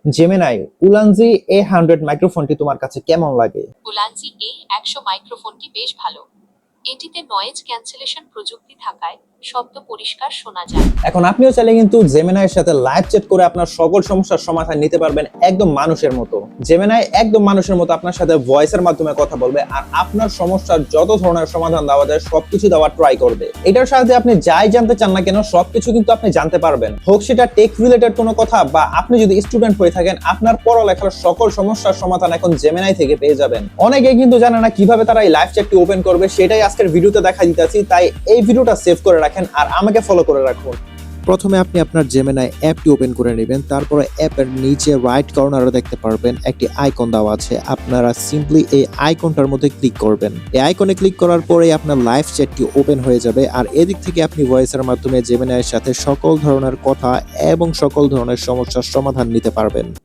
Gemini Ulanzi A100 মাইক্রোফোনটি তোমার কাছে কেমন লাগে? উলানজি A100 মাইক্রোফোনটি বেশ ভালো। এটিতে নয়েজ ক্যান্সেলেশন প্রযুক্তি থাকায় শব্দ পরিষ্কার শোনা যায়। এখন আপনিও চাইলে কিন্তু জেমিনাইয়ের সাথে লাইভ চ্যাট করে আপনার সকল সমস্যার সমাধান নিতে পারবেন একদম মানুষের মতো। জেমিনাই একদম মানুষের মতো আপনার সাথে ভয়েসের মাধ্যমে কথা বলবে আর আপনার সমস্যার যত ধরনের সমাধান দেওয়া যায় সবকিছু দেওয়ার ট্রাই করবে। এটার সাথে আপনি যাই জানতে চান না কেন সবকিছু কিন্তু আপনি জানতে পারবেন, হোক সেটা টেক রিলেটেড কোনো কথা বা আপনি যদি স্টুডেন্ট হয়ে থাকেন আপনার পড়ালেখার সকল সমস্যার সমাধান এখন জেমিনাই থেকে পেয়ে যাবেন। অনেকে কিন্তু জানে না কিভাবে তারা এই লাইভ চ্যাটটি ওপেন করবে, সেটাই আজকের ভিডিওতে দেখা দিতেছি। তাই এই ভিডিওটা সেভ করে রাখেন আর আমাকে ফলো করে রাখুন। প্রথমে আপনি আপনার জেমিনাই অ্যাপটি ওপেন করে নেবেন। তারপরে অ্যাপের নিচে রাইট কর্নারে দেখতে পারবেন একটি আইকন দেওয়া আছে। আপনারা সিম্পলি এই আইকনটার মধ্যে ক্লিক করবেন। এই আইকনে ক্লিক করার পরে আপনার লাইভ চ্যাটটি ওপেন হয়ে যাবে আর এদিক থেকে আপনি ভয়েসের মাধ্যমে জেমিনাইয়ের সাথে সকল ধরনের কথা এবং সকল ধরনের সমস্যার সমাধান নিতে পারবেন।